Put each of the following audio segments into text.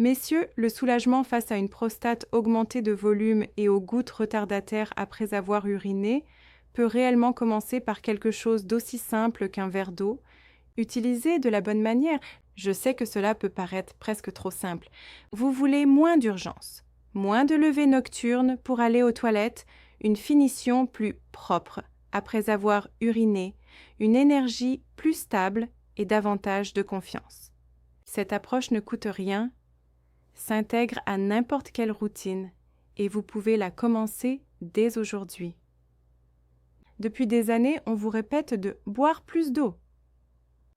Messieurs, le soulagement face à une prostate augmentée de volume et aux gouttes retardataires après avoir uriné peut réellement commencer par quelque chose d'aussi simple qu'un verre d'eau. Utilisez de la bonne manière. Je sais que cela peut paraître presque trop simple. Vous voulez moins d'urgence, moins de levées nocturnes pour aller aux toilettes, une finition plus propre après avoir uriné, une énergie plus stable et davantage de confiance. Cette approche ne coûte rien, s'intègre à n'importe quelle routine et vous pouvez la commencer dès aujourd'hui. Depuis des années, on vous répète de boire plus d'eau.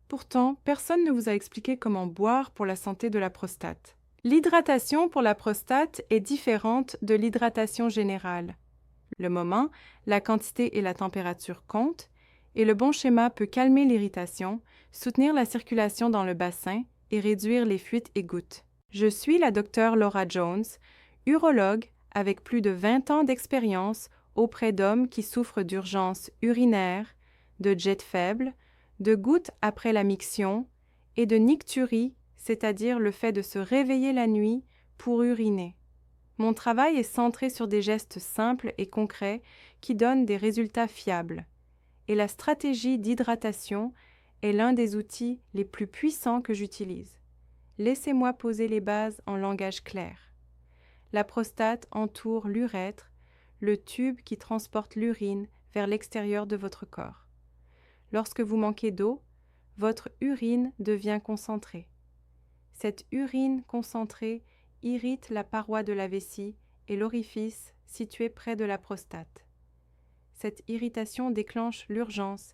Pourtant, personne ne vous a expliqué comment boire pour la santé de la prostate. L'hydratation pour la prostate est différente de l'hydratation générale. Le moment, la quantité et la température comptent, et le bon schéma peut calmer l'irritation, soutenir la circulation dans le bassin et réduire les fuites et gouttes. Je suis la docteure Laura Jones, urologue avec plus de 20 ans d'expérience auprès d'hommes qui souffrent d'urgences urinaires, de jet faible, de gouttes après la miction et de nicturie, c'est-à-dire le fait de se réveiller la nuit pour uriner. Mon travail est centré sur des gestes simples et concrets qui donnent des résultats fiables. Et la stratégie d'hydratation est l'un des outils les plus puissants que j'utilise. Laissez-moi poser les bases en langage clair. La prostate entoure l'urètre, le tube qui transporte l'urine vers l'extérieur de votre corps. Lorsque vous manquez d'eau, votre urine devient concentrée. Cette urine concentrée irrite la paroi de la vessie et l'orifice situé près de la prostate. Cette irritation déclenche l'urgence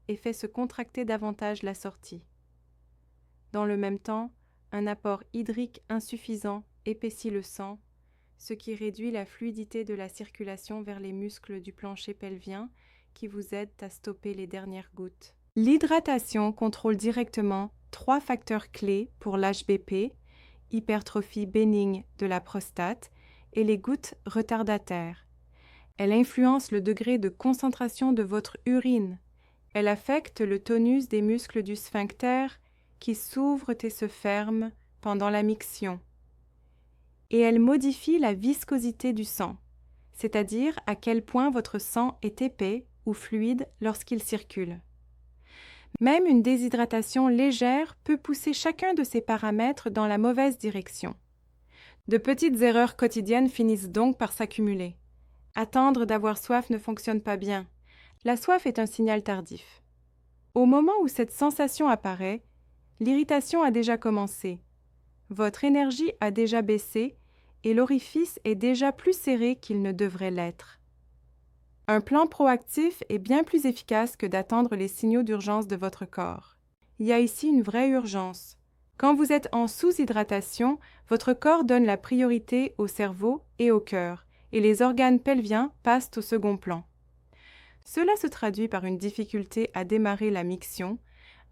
et fait se contracter davantage la sortie. Dans le même temps, un apport hydrique insuffisant épaissit le sang, ce qui réduit la fluidité de la circulation vers les muscles du plancher pelvien qui vous aident à stopper les dernières gouttes. L'hydratation contrôle directement 3 facteurs clés pour l'HBP, hypertrophie bénigne de la prostate, et les gouttes retardataires. Elle influence le degré de concentration de votre urine. Elle affecte le tonus des muscles du sphincter qui s'ouvrent et se ferment pendant la miction. Et elle modifie la viscosité du sang, c'est-à-dire à quel point votre sang est épais ou fluide lorsqu'il circule. Même une déshydratation légère peut pousser chacun de ces paramètres dans la mauvaise direction. De petites erreurs quotidiennes finissent donc par s'accumuler. Attendre d'avoir soif ne fonctionne pas bien. La soif est un signal tardif. Au moment où cette sensation apparaît, l'irritation a déjà commencé. Votre énergie a déjà baissé et l'orifice est déjà plus serré qu'il ne devrait l'être. Un plan proactif est bien plus efficace que d'attendre les signaux d'urgence de votre corps. Il y a ici une vraie urgence. Quand vous êtes en sous-hydratation, votre corps donne la priorité au cerveau et au cœur, et les organes pelviens passent au second plan. Cela se traduit par une difficulté à démarrer la miction,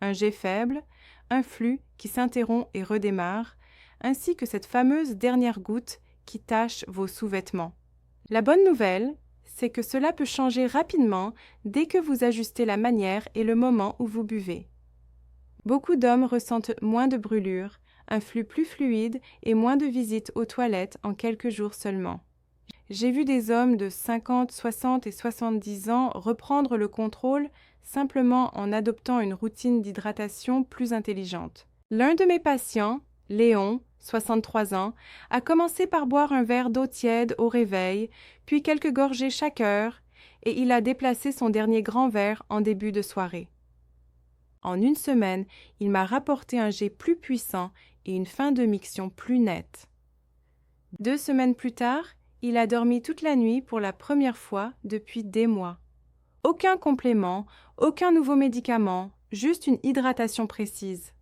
un jet faible, un flux qui s'interrompt et redémarre, ainsi que cette fameuse dernière goutte qui tache vos sous-vêtements. La bonne nouvelle, c'est que cela peut changer rapidement dès que vous ajustez la manière et le moment où vous buvez. Beaucoup d'hommes ressentent moins de brûlures, un flux plus fluide et moins de visites aux toilettes en quelques jours seulement. J'ai vu des hommes de 50, 60 et 70 ans reprendre le contrôle simplement en adoptant une routine d'hydratation plus intelligente. L'un de mes patients, Léon, 63 ans, a commencé par boire un verre d'eau tiède au réveil, puis quelques gorgées chaque heure, et il a déplacé son dernier grand verre en début de soirée. En une semaine, il m'a rapporté un jet plus puissant et une fin de miction plus nette. 2 semaines plus tard, il a dormi toute la nuit pour la première fois depuis des mois. Aucun complément, aucun nouveau médicament, juste une hydratation précise.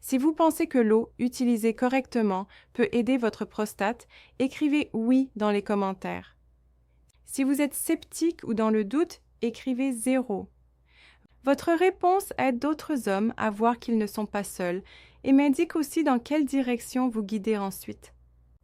Si vous pensez que l'eau utilisée correctement peut aider votre prostate, écrivez « oui » dans les commentaires. Si vous êtes sceptique ou dans le doute, écrivez 0. Votre réponse aide d'autres hommes à voir qu'ils ne sont pas seuls et m'indique aussi dans quelle direction vous guider ensuite.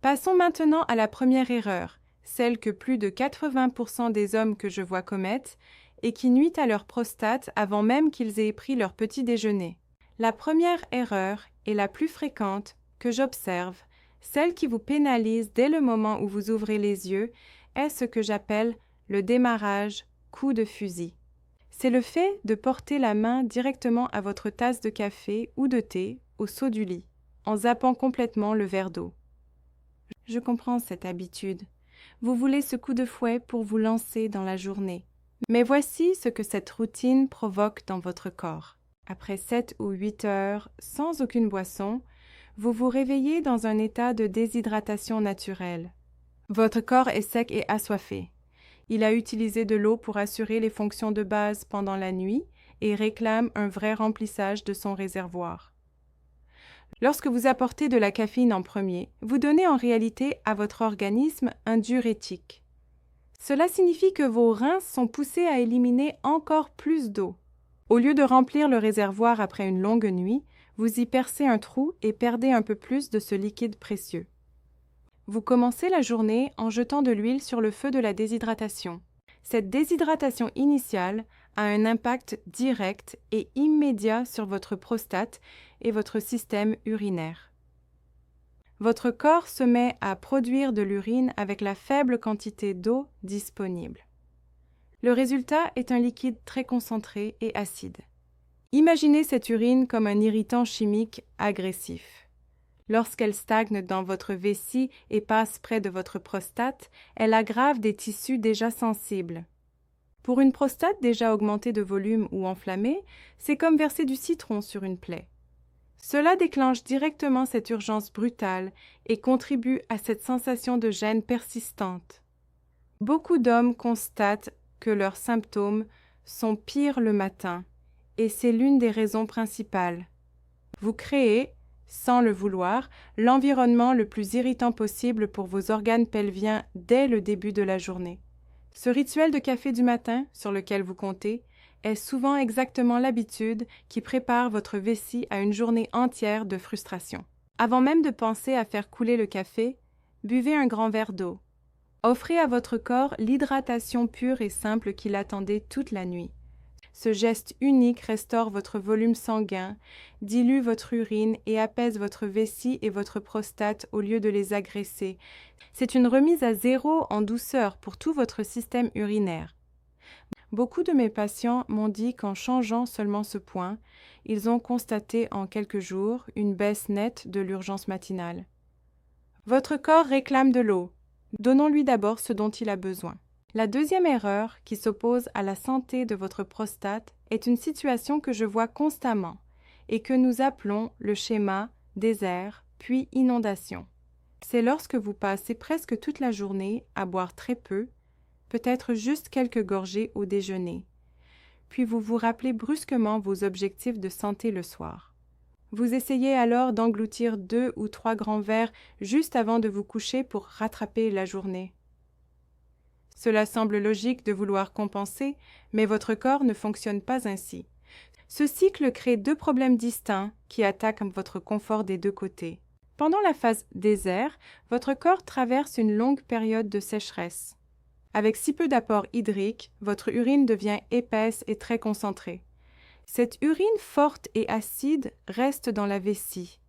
Passons maintenant à la première erreur, celle que plus de 80% des hommes que je vois commettent et qui nuit à leur prostate avant même qu'ils aient pris leur petit déjeuner. La première erreur, et la plus fréquente, que j'observe, Celle qui vous pénalise dès le moment où vous ouvrez les yeux est ce que j'appelle le démarrage coup de fusil. C'est le fait de porter la main directement à votre tasse de café ou de thé au seau du lit, en zappant complètement le verre d'eau. Je comprends cette habitude. Vous voulez ce coup de fouet pour vous lancer dans la journée. Mais voici ce que cette routine provoque dans votre corps. Après 7 ou 8 heures sans aucune boisson, vous vous réveillez dans un état de déshydratation naturelle. Votre corps est sec et assoiffé. Il a utilisé de l'eau pour assurer les fonctions de base pendant la nuit et réclame un vrai remplissage de son réservoir. Lorsque vous apportez de la caféine en premier, vous donnez en réalité à votre organisme un diurétique. Cela signifie que vos reins sont poussés à éliminer encore plus d'eau. Au lieu de remplir le réservoir après une longue nuit, vous y percez un trou et perdez un peu plus de ce liquide précieux. Vous commencez la journée en jetant de l'huile sur le feu de la déshydratation. Cette déshydratation initiale a un impact direct et immédiat sur votre prostate et votre système urinaire. Votre corps se met à produire de l'urine avec la faible quantité d'eau disponible. Le résultat est un liquide très concentré et acide. Imaginez cette urine comme un irritant chimique agressif. Lorsqu'elle stagne dans votre vessie et passe près de votre prostate, elle aggrave des tissus déjà sensibles. Pour une prostate déjà augmentée de volume ou enflammée, c'est comme verser du citron sur une plaie. Cela déclenche directement cette urgence brutale et contribue à cette sensation de gêne persistante. Beaucoup d'hommes constatent que leurs symptômes sont pires le matin, et c'est l'une des raisons principales. Vous créez, sans le vouloir, l'environnement le plus irritant possible pour vos organes pelviens dès le début de la journée. Ce rituel de café du matin, sur lequel vous comptez, est souvent exactement l'habitude qui prépare votre vessie à une journée entière de frustration. Avant même de penser à faire couler le café, buvez un grand verre d'eau. Offrez à votre corps l'hydratation pure et simple qu'il attendait toute la nuit. Ce geste unique restaure votre volume sanguin, dilue votre urine et apaise votre vessie et votre prostate au lieu de les agresser. C'est une remise à zéro en douceur pour tout votre système urinaire. Beaucoup de mes patients m'ont dit qu'en changeant seulement ce point, ils ont constaté en quelques jours une baisse nette de l'urgence matinale. Votre corps réclame de l'eau. Donnons-lui d'abord ce dont il a besoin. La deuxième erreur qui s'oppose à la santé de votre prostate est une situation que je vois constamment et que nous appelons le schéma désert puis inondation. C'est lorsque vous passez presque toute la journée à boire très peu, peut-être juste quelques gorgées au déjeuner, puis vous vous rappelez brusquement vos objectifs de santé le soir. Vous essayez alors d'engloutir 2 ou 3 grands verres juste avant de vous coucher pour rattraper la journée. Cela semble logique de vouloir compenser, mais votre corps ne fonctionne pas ainsi. Ce cycle crée 2 problèmes distincts qui attaquent votre confort des 2 côtés. Pendant la phase désert, votre corps traverse une longue période de sécheresse. Avec si peu d'apport hydrique, votre urine devient épaisse et très concentrée. Cette urine forte et acide reste dans la vessie,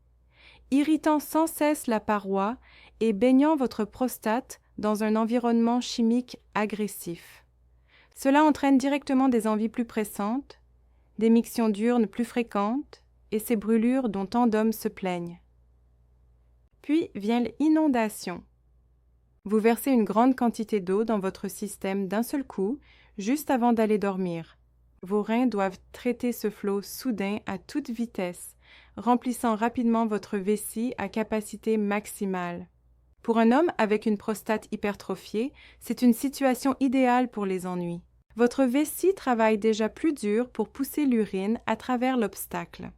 irritant sans cesse la paroi et baignant votre prostate dans un environnement chimique agressif. Cela entraîne directement des envies plus pressantes, des mictions diurnes plus fréquentes et ces brûlures dont tant d'hommes se plaignent. Puis vient l'inondation. Vous versez une grande quantité d'eau dans votre système d'un seul coup, juste avant d'aller dormir. Vos reins doivent traiter ce flot soudain à toute vitesse, remplissant rapidement votre vessie à capacité maximale. Pour un homme avec une prostate hypertrophiée, c'est une situation idéale pour les ennuis. Votre vessie travaille déjà plus dur pour pousser l'urine à travers l'obstacle.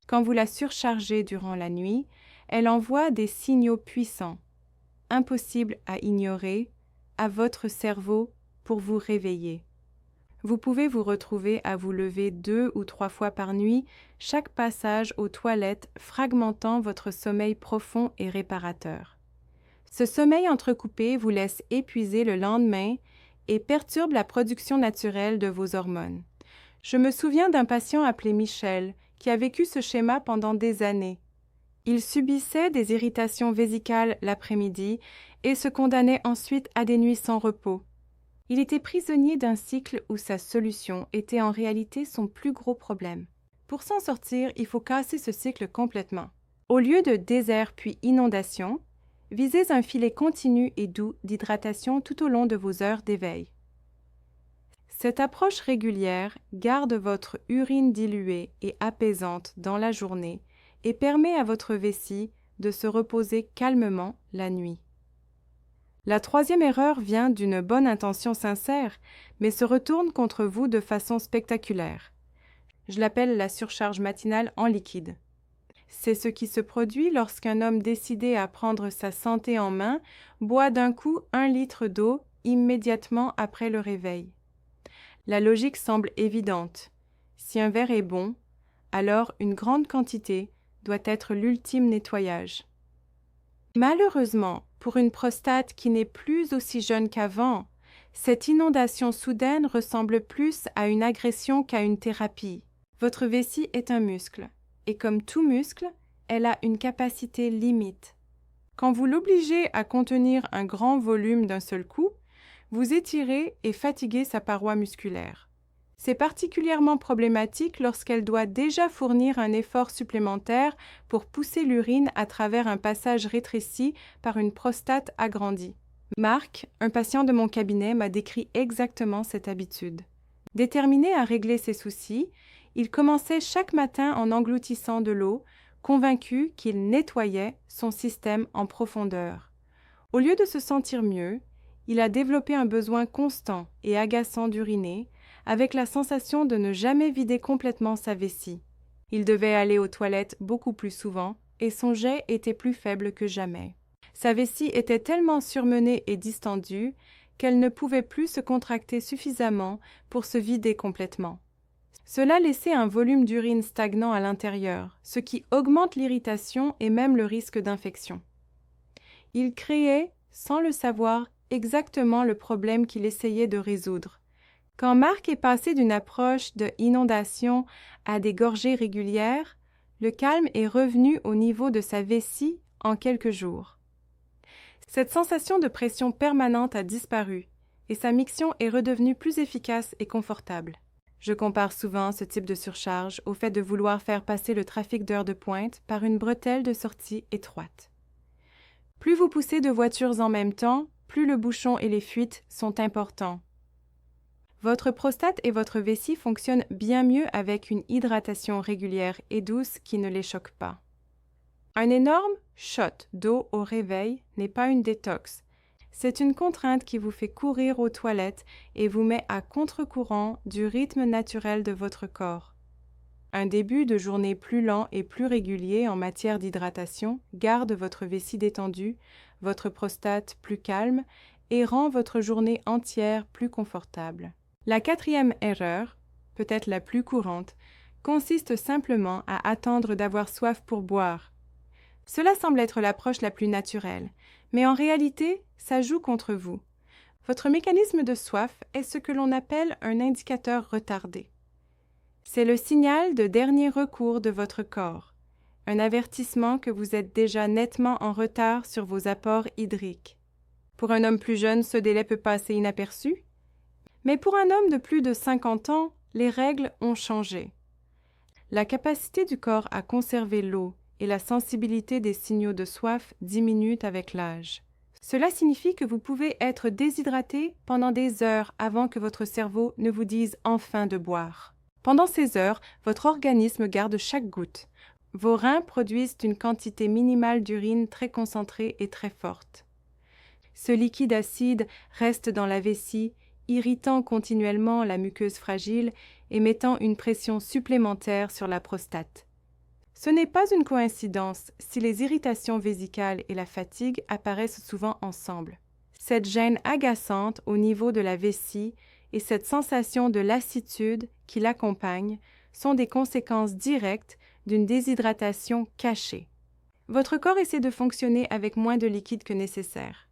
Quand vous la surchargez durant la nuit, elle envoie des signaux puissants, impossibles à ignorer, à votre cerveau pour vous réveiller. Vous pouvez vous retrouver à vous lever 2 ou 3 fois par nuit, chaque passage aux toilettes fragmentant votre sommeil profond et réparateur. Ce sommeil entrecoupé vous laisse épuisé le lendemain et perturbe la production naturelle de vos hormones. Je me souviens d'un patient appelé Michel qui a vécu ce schéma pendant des années. Il subissait des irritations vésicales l'après-midi et se condamnait ensuite à des nuits sans repos. Il était prisonnier d'un cycle où sa solution était en réalité son plus gros problème. Pour s'en sortir, il faut casser ce cycle complètement. Au lieu de désert puis inondation, visez un filet continu et doux d'hydratation tout au long de vos heures d'éveil. Cette approche régulière garde votre urine diluée et apaisante dans la journée et permet à votre vessie de se reposer calmement la nuit. La troisième erreur vient d'une bonne intention sincère, mais se retourne contre vous de façon spectaculaire. Je l'appelle la surcharge matinale en liquide. C'est ce qui se produit lorsqu'un homme décidé à prendre sa santé en main boit d'un coup 1 litre d'eau immédiatement après le réveil. La logique semble évidente. Si un verre est bon, alors une grande quantité doit être l'ultime nettoyage. Malheureusement, pour une prostate qui n'est plus aussi jeune qu'avant, cette inondation soudaine ressemble plus à une agression qu'à une thérapie. Votre vessie est un muscle, et comme tout muscle, elle a une capacité limite. Quand vous l'obligez à contenir un grand volume d'un seul coup, vous étirez et fatiguez sa paroi musculaire. C'est particulièrement problématique lorsqu'elle doit déjà fournir un effort supplémentaire pour pousser l'urine à travers un passage rétréci par une prostate agrandie. Marc, un patient de mon cabinet, m'a décrit exactement cette habitude. Déterminé à régler ses soucis, il commençait chaque matin en engloutissant de l'eau, convaincu qu'il nettoyait son système en profondeur. Au lieu de se sentir mieux, il a développé un besoin constant et agaçant d'uriner, avec la sensation de ne jamais vider complètement sa vessie. Il devait aller aux toilettes beaucoup plus souvent et son jet était plus faible que jamais. Sa vessie était tellement surmenée et distendue qu'elle ne pouvait plus se contracter suffisamment pour se vider complètement. Cela laissait un volume d'urine stagnant à l'intérieur, ce qui augmente l'irritation et même le risque d'infection. Il créait, sans le savoir, exactement le problème qu'il essayait de résoudre. Quand Marc est passé d'une approche de inondation à des gorgées régulières, le calme est revenu au niveau de sa vessie en quelques jours. Cette sensation de pression permanente a disparu et sa miction est redevenue plus efficace et confortable. Je compare souvent ce type de surcharge au fait de vouloir faire passer le trafic d'heures de pointe par une bretelle de sortie étroite. Plus vous poussez de voitures en même temps, plus le bouchon et les fuites sont importants. Votre prostate et votre vessie fonctionnent bien mieux avec une hydratation régulière et douce qui ne les choque pas. Un énorme shot d'eau au réveil n'est pas une détox. C'est une contrainte qui vous fait courir aux toilettes et vous met à contre-courant du rythme naturel de votre corps. Un début de journée plus lent et plus régulier en matière d'hydratation garde votre vessie détendue, votre prostate plus calme et rend votre journée entière plus confortable. La quatrième erreur, peut-être la plus courante, consiste simplement à attendre d'avoir soif pour boire. Cela semble être l'approche la plus naturelle, mais en réalité, ça joue contre vous. Votre mécanisme de soif est ce que l'on appelle un indicateur retardé. C'est le signal de dernier recours de votre corps, un avertissement que vous êtes déjà nettement en retard sur vos apports hydriques. Pour un homme plus jeune, ce délai peut passer inaperçu, mais pour un homme de plus de 50 ans, les règles ont changé. La capacité du corps à conserver l'eau et la sensibilité des signaux de soif diminuent avec l'âge. Cela signifie que vous pouvez être déshydraté pendant des heures avant que votre cerveau ne vous dise enfin de boire. Pendant ces heures, votre organisme garde chaque goutte. Vos reins produisent une quantité minimale d'urine très concentrée et très forte. Ce liquide acide reste dans la vessie, irritant continuellement la muqueuse fragile et mettant une pression supplémentaire sur la prostate. Ce n'est pas une coïncidence si les irritations vésicales et la fatigue apparaissent souvent ensemble. Cette gêne agaçante au niveau de la vessie et cette sensation de lassitude qui l'accompagne sont des conséquences directes d'une déshydratation cachée. Votre corps essaie de fonctionner avec moins de liquide que nécessaire.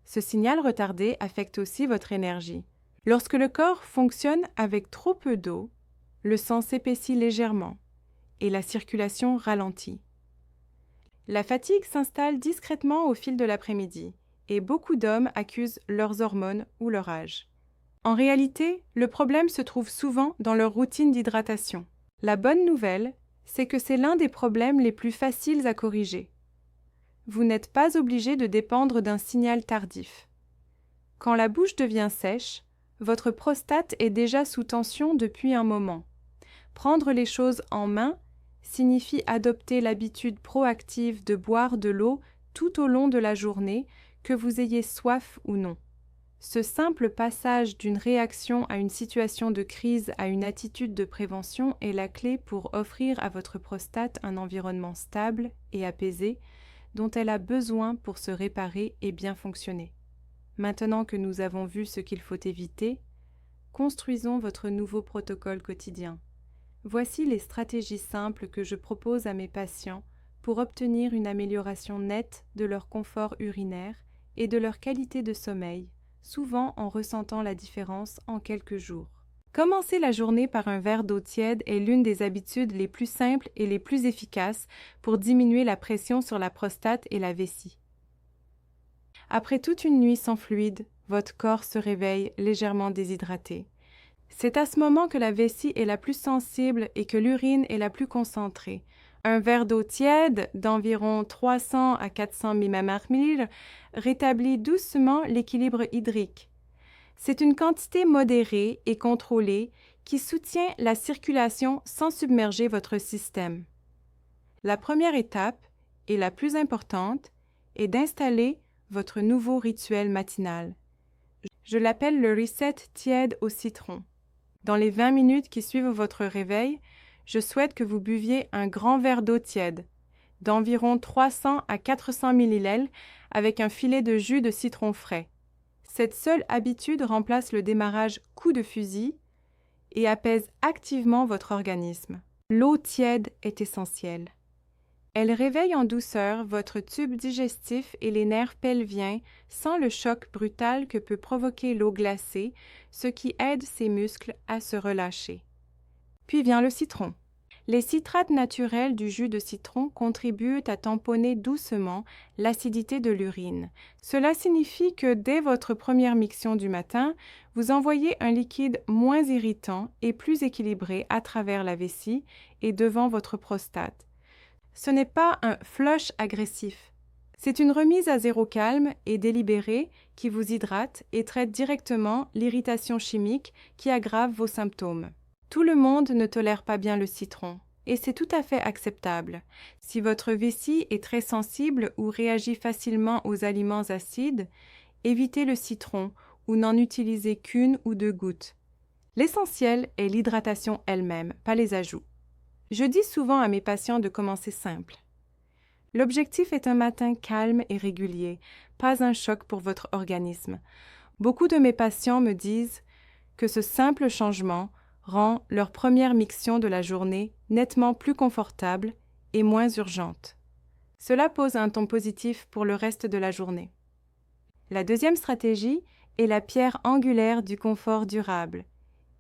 Ce signal retardé affecte aussi votre énergie. Lorsque le corps fonctionne avec trop peu d'eau, le sang s'épaissit légèrement et la circulation ralentit. La fatigue s'installe discrètement au fil de l'après-midi, et beaucoup d'hommes accusent leurs hormones ou leur âge. En réalité, le problème se trouve souvent dans leur routine d'hydratation. La bonne nouvelle, c'est que c'est l'un des problèmes les plus faciles à corriger. Vous n'êtes pas obligé de dépendre d'un signal tardif. Quand la bouche devient sèche, votre prostate est déjà sous tension depuis un moment. Prendre les choses en main signifie adopter l'habitude proactive de boire de l'eau tout au long de la journée, que vous ayez soif ou non. Ce simple passage d'une réaction à une situation de crise à une attitude de prévention est la clé pour offrir à votre prostate un environnement stable et apaisé dont elle a besoin pour se réparer et bien fonctionner. Maintenant que nous avons vu ce qu'il faut éviter, construisons votre nouveau protocole quotidien. Voici les stratégies simples que je propose à mes patients pour obtenir une amélioration nette de leur confort urinaire et de leur qualité de sommeil, souvent en ressentant la différence en quelques jours. Commencer la journée par un verre d'eau tiède est l'une des habitudes les plus simples et les plus efficaces pour diminuer la pression sur la prostate et la vessie. Après toute une nuit sans fluide, votre corps se réveille légèrement déshydraté. C'est à ce moment que la vessie est la plus sensible et que l'urine est la plus concentrée. Un verre d'eau tiède d'environ 300 à 400 mmHg rétablit doucement l'équilibre hydrique. C'est une quantité modérée et contrôlée qui soutient la circulation sans submerger votre système. La première étape, et la plus importante, est d'installer votre nouveau rituel matinal. Je l'appelle le reset tiède au citron. Dans les 20 minutes qui suivent votre réveil, je souhaite que vous buviez un grand verre d'eau tiède, d'environ 300 à 400 ml, avec un filet de jus de citron frais. Cette seule habitude remplace le démarrage coup de fusil et apaise activement votre organisme. L'eau tiède est essentielle. Elle réveille en douceur votre tube digestif et les nerfs pelviens sans le choc brutal que peut provoquer l'eau glacée, ce qui aide ces muscles à se relâcher. Puis vient le citron. Les citrates naturels du jus de citron contribuent à tamponner doucement l'acidité de l'urine. Cela signifie que dès votre première miction du matin, vous envoyez un liquide moins irritant et plus équilibré à travers la vessie et devant votre prostate. Ce n'est pas un flush agressif. C'est une remise à zéro calme et délibérée qui vous hydrate et traite directement l'irritation chimique qui aggrave vos symptômes. Tout le monde ne tolère pas bien le citron, et c'est tout à fait acceptable. Si votre vessie est très sensible ou réagit facilement aux aliments acides, évitez le citron ou n'en utilisez qu'une ou 2 gouttes. L'essentiel est l'hydratation elle-même, pas les ajouts. Je dis souvent à mes patients de commencer simple. L'objectif est un matin calme et régulier, pas un choc pour votre organisme. Beaucoup de mes patients me disent que ce simple changement rend leur première miction de la journée nettement plus confortable et moins urgente. Cela pose un ton positif pour le reste de la journée. La deuxième stratégie est la pierre angulaire du confort durable,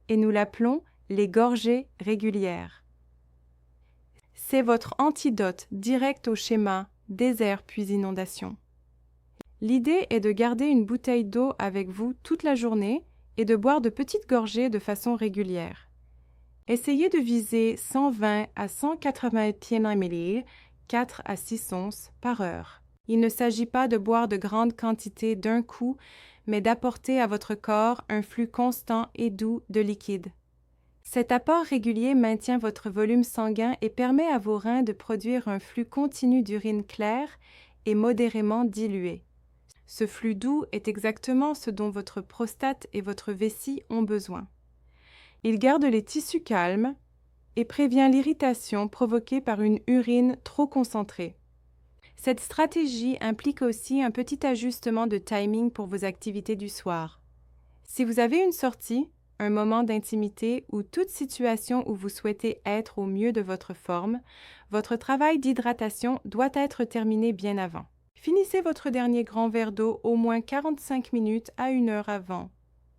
et nous l'appelons les gorgées régulières. C'est votre antidote direct au schéma désert puis inondation. L'idée est de garder une bouteille d'eau avec vous toute la journée et de boire de petites gorgées de façon régulière. Essayez de viser 120 à 180 ml, 4 à 6 onces par heure. Il ne s'agit pas de boire de grandes quantités d'un coup, mais d'apporter à votre corps un flux constant et doux de liquide. Cet apport régulier maintient votre volume sanguin et permet à vos reins de produire un flux continu d'urine claire et modérément dilué. Ce flux doux est exactement ce dont votre prostate et votre vessie ont besoin. Il garde les tissus calmes et prévient l'irritation provoquée par une urine trop concentrée. Cette stratégie implique aussi un petit ajustement de timing pour vos activités du soir. Si vous avez une sortie, un moment d'intimité ou toute situation où vous souhaitez être au mieux de votre forme, votre travail d'hydratation doit être terminé bien avant. Finissez votre dernier grand verre d'eau au moins 45 minutes à 1 heure avant.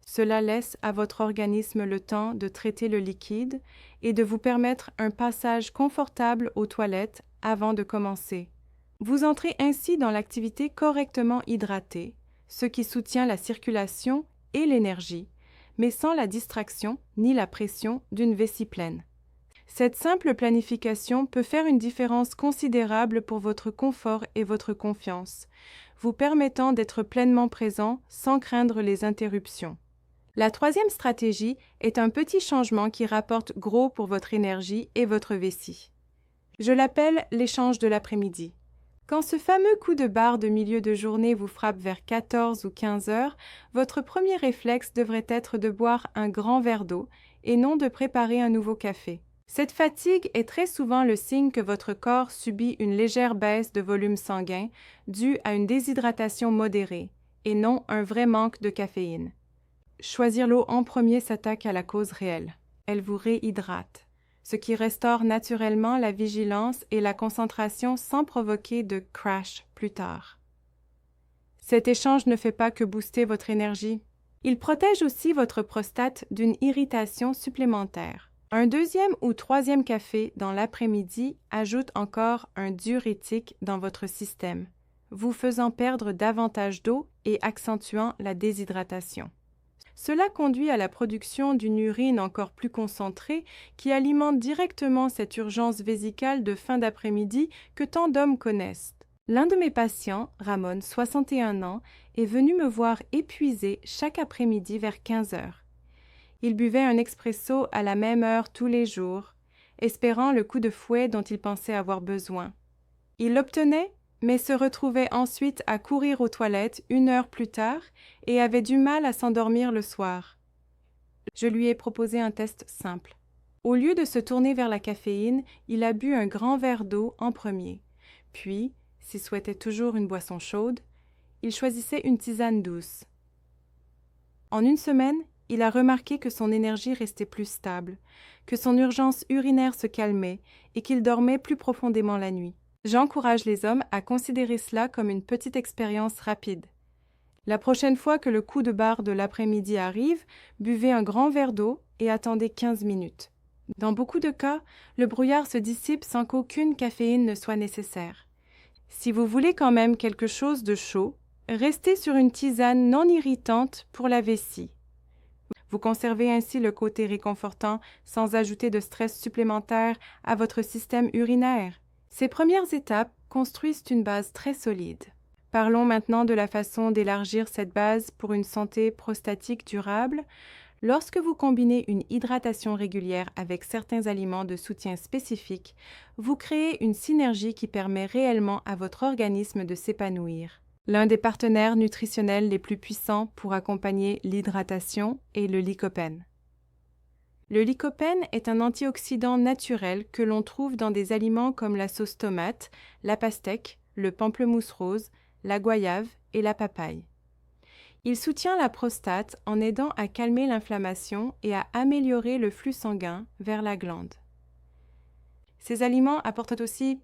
Cela laisse à votre organisme le temps de traiter le liquide et de vous permettre un passage confortable aux toilettes avant de commencer. Vous entrez ainsi dans l'activité correctement hydratée, ce qui soutient la circulation et l'énergie, mais sans la distraction ni la pression d'une vessie pleine. Cette simple planification peut faire une différence considérable pour votre confort et votre confiance, vous permettant d'être pleinement présent sans craindre les interruptions. La troisième stratégie est un petit changement qui rapporte gros pour votre énergie et votre vessie. Je l'appelle l'échange de l'après-midi. Quand ce fameux coup de barre de milieu de journée vous frappe vers 14 ou 15 heures, votre premier réflexe devrait être de boire un grand verre d'eau et non de préparer un nouveau café. Cette fatigue est très souvent le signe que votre corps subit une légère baisse de volume sanguin due à une déshydratation modérée et non un vrai manque de caféine. Choisir l'eau en premier s'attaque à la cause réelle. Elle vous réhydrate, ce qui restaure naturellement la vigilance et la concentration sans provoquer de crash plus tard. Cet échange ne fait pas que booster votre énergie. Il protège aussi votre prostate d'une irritation supplémentaire. Un deuxième ou troisième café dans l'après-midi ajoute encore un diurétique dans votre système, vous faisant perdre davantage d'eau et accentuant la déshydratation. Cela conduit à la production d'une urine encore plus concentrée qui alimente directement cette urgence vésicale de fin d'après-midi que tant d'hommes connaissent. L'un de mes patients, Ramon, 61 ans, est venu me voir épuisé chaque après-midi vers 15 heures. Il buvait un expresso à la même heure tous les jours, espérant le coup de fouet dont il pensait avoir besoin. Il l'obtenait, mais se retrouvait ensuite à courir aux toilettes 1 heure plus tard et avait du mal à s'endormir le soir. Je lui ai proposé un test simple. Au lieu de se tourner vers la caféine, il a bu un grand verre d'eau en premier. Puis, s'il souhaitait toujours une boisson chaude, il choisissait une tisane douce. En 1 semaine, il a remarqué que son énergie restait plus stable, que son urgence urinaire se calmait et qu'il dormait plus profondément la nuit. J'encourage les hommes à considérer cela comme une petite expérience rapide. La prochaine fois que le coup de barre de l'après-midi arrive, buvez un grand verre d'eau et attendez 15 minutes. Dans beaucoup de cas, le brouillard se dissipe sans qu'aucune caféine ne soit nécessaire. Si vous voulez quand même quelque chose de chaud, restez sur une tisane non irritante pour la vessie. Vous conservez ainsi le côté réconfortant sans ajouter de stress supplémentaire à votre système urinaire. Ces premières étapes construisent une base très solide. Parlons maintenant de la façon d'élargir cette base pour une santé prostatique durable. Lorsque vous combinez une hydratation régulière avec certains aliments de soutien spécifiques, vous créez une synergie qui permet réellement à votre organisme de s'épanouir. L'un des partenaires nutritionnels les plus puissants pour accompagner l'hydratation est le lycopène. Le lycopène est un antioxydant naturel que l'on trouve dans des aliments comme la sauce tomate, la pastèque, le pamplemousse rose, la goyave et la papaye. Il soutient la prostate en aidant à calmer l'inflammation et à améliorer le flux sanguin vers la glande. Ces aliments apportent aussi